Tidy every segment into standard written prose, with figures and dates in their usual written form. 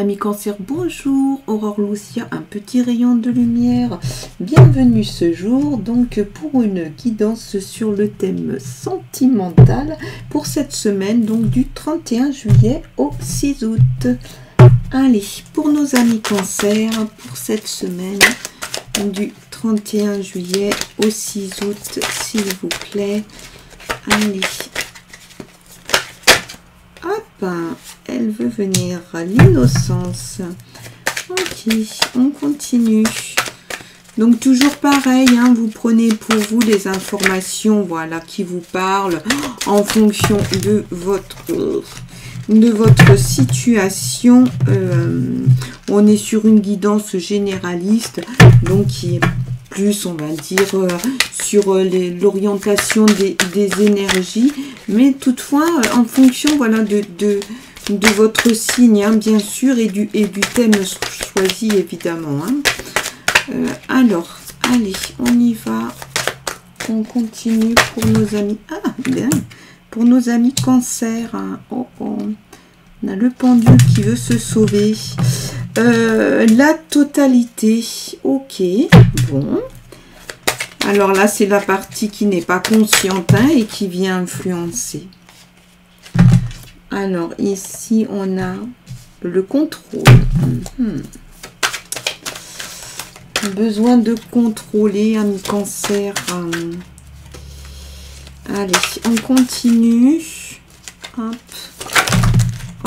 Amis Cancer, bonjour. Aurore Lucia, un petit rayon de lumière. Bienvenue ce jour, donc pour une guidance sur le thème sentimental pour cette semaine, donc du 31 juillet au 6 août. Allez, pour nos amis Cancer, pour cette semaine du 31 juillet au 6 août, s'il vous plaît. Allez. Hop, elle veut venir l'innocence. Ok, on continue. Donc toujours pareil, hein, vous prenez pour vous les informations, voilà, qui vous parlent en fonction de votre situation. On est sur une guidance généraliste, donc qui est plus, on va dire, sur l'orientation des énergies, mais toutefois en fonction, voilà, de votre signe, hein, bien sûr, et du thème choisi, évidemment. Hein. Alors, allez, on y va. On continue pour nos amis. Ah, bien. Pour nos amis Cancer. Hein. Oh, oh. On a le pendule qui veut se sauver. La totalité. Ok, bon. Alors là, c'est la partie qui n'est pas consciente, hein, et qui vient influencer. Alors, ici, on a le contrôle. Besoin de contrôler, amis Cancer. Allez, on continue. Hop.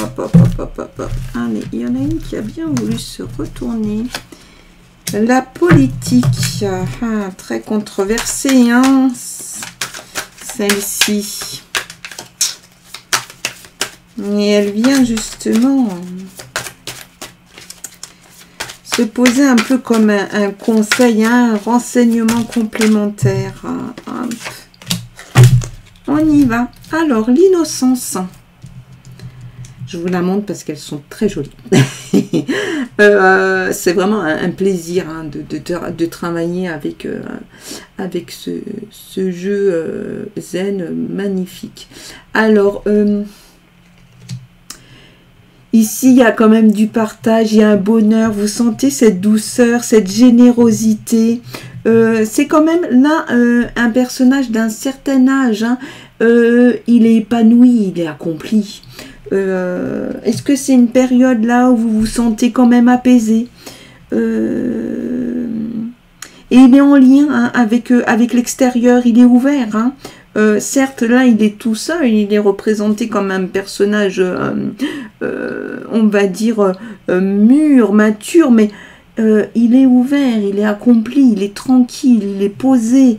Hop, hop, hop, hop, hop, hop. Allez, il y en a une qui a bien voulu se retourner. La politique, très controversée, hein, celle-ci. Et elle vient justement se poser un peu comme un conseil, hein, un renseignement complémentaire. On y va. Alors, l'innocence. Je vous la montre parce qu'elles sont très jolies. C'est vraiment un plaisir, hein, de travailler avec ce jeu zen magnifique. Alors, ici, il y a quand même du partage, il y a un bonheur. Vous sentez cette douceur, cette générosité. C'est quand même là un personnage d'un certain âge. Hein. Il est épanoui, il est accompli. Est-ce que c'est une période là où vous vous sentez quand même apaisé, et il est en lien, hein, avec l'extérieur, il est ouvert, hein. Certes là il est tout seul, il est représenté comme un personnage, on va dire mûr, mature, mais il est ouvert, il est accompli, il est tranquille, il est posé.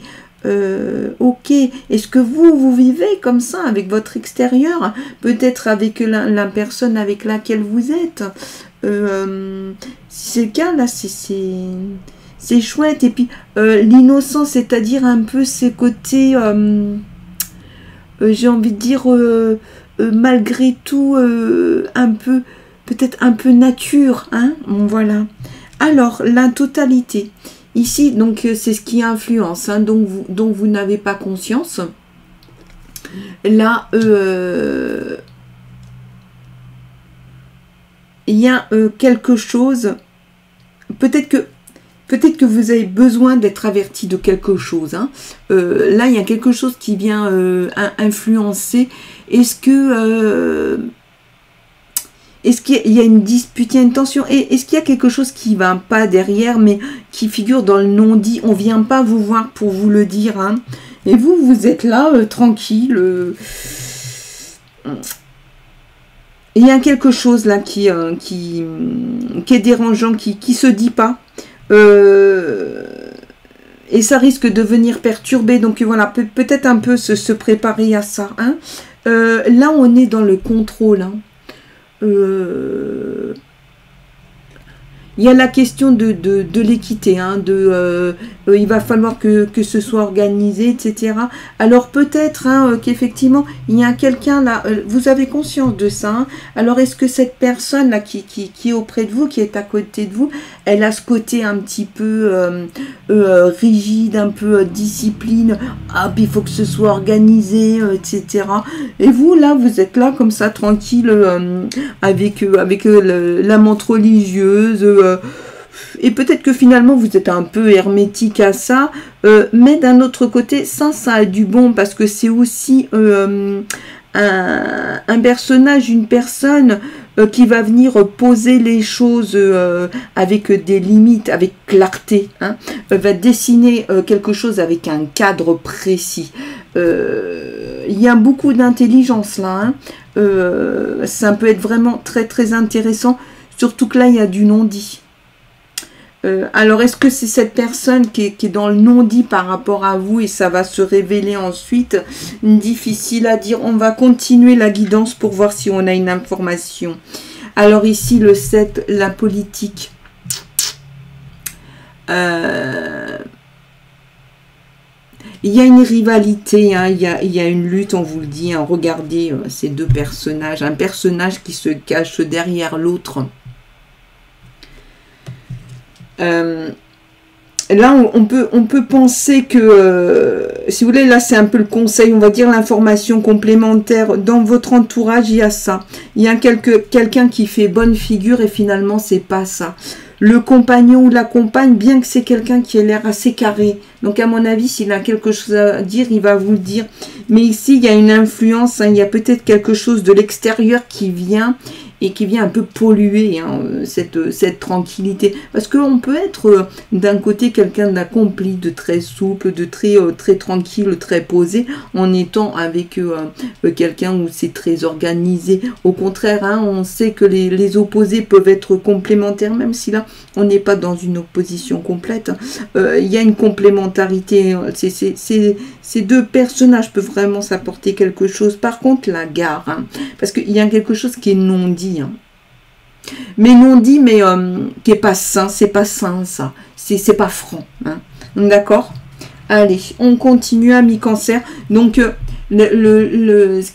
Ok, est-ce que vous vivez comme ça avec votre extérieur, peut-être avec la personne avec laquelle vous êtes, si c'est le cas, là c'est chouette. Et puis l'innocence, c'est-à-dire un peu ces côtés, j'ai envie de dire, malgré tout, un peu, peut-être un peu nature, hein, voilà. Alors, la totalité. Ici, donc, c'est ce qui influence, hein, dont vous n'avez pas conscience. Là, il y a quelque chose, peut-être que vous avez besoin d'être averti de quelque chose. Hein. Là, il y a quelque chose qui vient influencer. Est-ce qu'il y a une dispute, il y a une tension? Est-ce qu'il y a quelque chose qui ne va pas derrière, mais qui figure dans le non-dit? On ne vient pas vous voir pour vous le dire. Hein. Et vous êtes là, tranquille. Il y a quelque chose là qui est dérangeant, qui ne se dit pas. Et ça risque de venir perturber. Donc voilà, peut-être un peu se préparer à ça. Hein. Là, on est dans le contrôle. Hein. il y a la question de l'équité, hein, il va falloir que ce soit organisé, etc. Alors peut-être hein, qu'effectivement, il y a quelqu'un là, vous avez conscience de ça. Hein. Alors est-ce que cette personne là qui est auprès de vous, qui est à côté de vous, elle a ce côté un petit peu rigide, un peu discipline, ah, puis il faut que ce soit organisé, etc. Et vous là, vous êtes là comme ça, tranquille, avec la menthe religieuse, et peut-être que finalement vous êtes un peu hermétique à ça, mais d'un autre côté, ça a du bon, parce que c'est aussi un personnage, une personne qui va venir poser les choses avec des limites, avec clarté, hein, va dessiner quelque chose avec un cadre précis. Il y a beaucoup d'intelligence là, hein. Ça peut être vraiment très très intéressant, surtout que là il y a du non-dit. Alors est-ce que c'est cette personne qui est dans le non-dit par rapport à vous et ça va se révéler ensuite? Difficile à dire. On va continuer la guidance pour voir si on a une information. Alors ici le 7, la politique. Il y a une rivalité, hein, il y a une lutte, on vous le dit. Hein, regardez ces deux personnages. Un personnage qui se cache derrière l'autre. Là, on peut penser que, si vous voulez, là, c'est un peu le conseil, on va dire l'information complémentaire. Dans votre entourage, il y a ça. Il y a quelqu'un qui fait bonne figure et finalement, c'est pas ça. Le compagnon ou la compagne, bien que c'est quelqu'un qui a l'air assez carré. Donc, à mon avis, s'il a quelque chose à dire, il va vous le dire. Mais ici, il y a une influence, hein, il y a peut-être quelque chose de l'extérieur qui vient et qui vient un peu polluer hein, cette tranquillité. Parce qu'on peut être d'un côté quelqu'un d'accompli, de très souple, de très tranquille, très posé, en étant avec quelqu'un où c'est très organisé. Au contraire, hein, on sait que les opposés peuvent être complémentaires, même si là, on n'est pas dans une opposition complète. Il y a une complémentarité. Ces deux personnages peuvent vraiment s'apporter quelque chose. Par contre, la gare, hein, parce qu'il y a quelque chose qui est non dit. Hein. Mais non dit, mais qui n'est pas sain. C'est pas sain, ça. C'est pas franc. Hein. D'accord? Allez, on continue, amis cancer. Donc, ce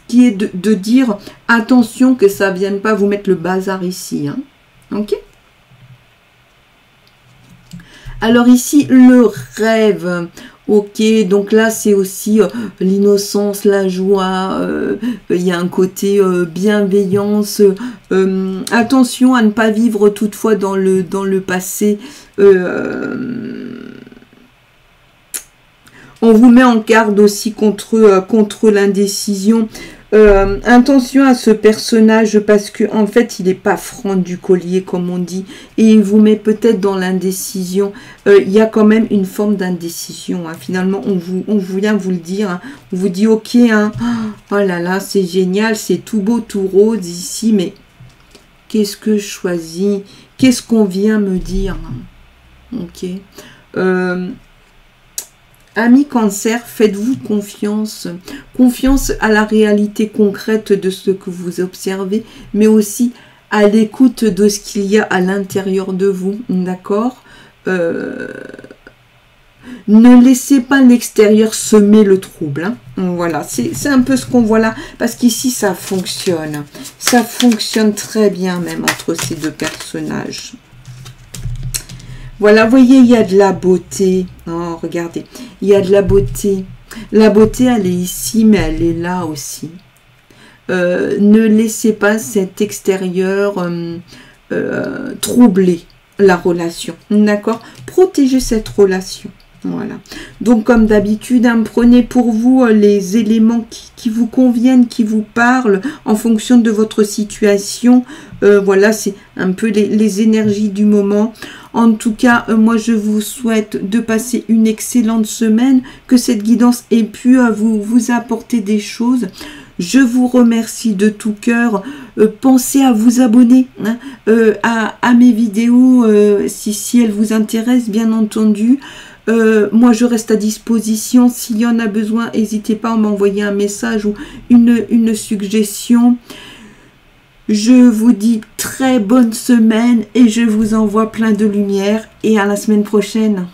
qui est de dire, attention que ça ne vienne pas vous mettre le bazar ici. Hein. Ok? Alors ici, le rêve. Ok, donc là, c'est aussi l'innocence, la joie. Il y a un côté bienveillance. Attention à ne pas vivre toutefois dans le passé. On vous met en garde aussi contre l'indécision. Attention à ce personnage parce que en fait il n'est pas franc du collier comme on dit et il vous met peut-être dans l'indécision. Il y a quand même une forme d'indécision. Hein. Finalement on vient vous le dire. Hein. On vous dit ok, hein. Oh là là c'est génial, c'est tout beau tout rose ici, mais qu'est-ce que je choisis? Qu'est-ce qu'on vient me dire? Ok. Amis cancer, faites-vous confiance. Confiance à la réalité concrète de ce que vous observez, mais aussi à l'écoute de ce qu'il y a à l'intérieur de vous. D'accord? Ne laissez pas l'extérieur semer le trouble. Hein. Voilà, c'est un peu ce qu'on voit là. Parce qu'ici, ça fonctionne. Ça fonctionne très bien même entre ces deux personnages. Voilà, vous voyez, il y a de la beauté. Oh, regardez, il y a de la beauté. La beauté, elle est ici, mais elle est là aussi. Ne laissez pas cet extérieur troubler la relation. D'accord? Protégez cette relation. Voilà. Donc, comme d'habitude, hein, prenez pour vous les éléments qui vous conviennent, qui vous parlent en fonction de votre situation. Voilà, c'est un peu les énergies du moment. En tout cas, moi, je vous souhaite de passer une excellente semaine, que cette guidance ait pu vous apporter des choses. Je vous remercie de tout cœur. Pensez à vous abonner hein, à mes vidéos si elles vous intéressent, bien entendu. Moi, je reste à disposition. S'il y en a besoin, n'hésitez pas à m'envoyer un message ou une suggestion. Je vous dis très bonne semaine et je vous envoie plein de lumière et à la semaine prochaine.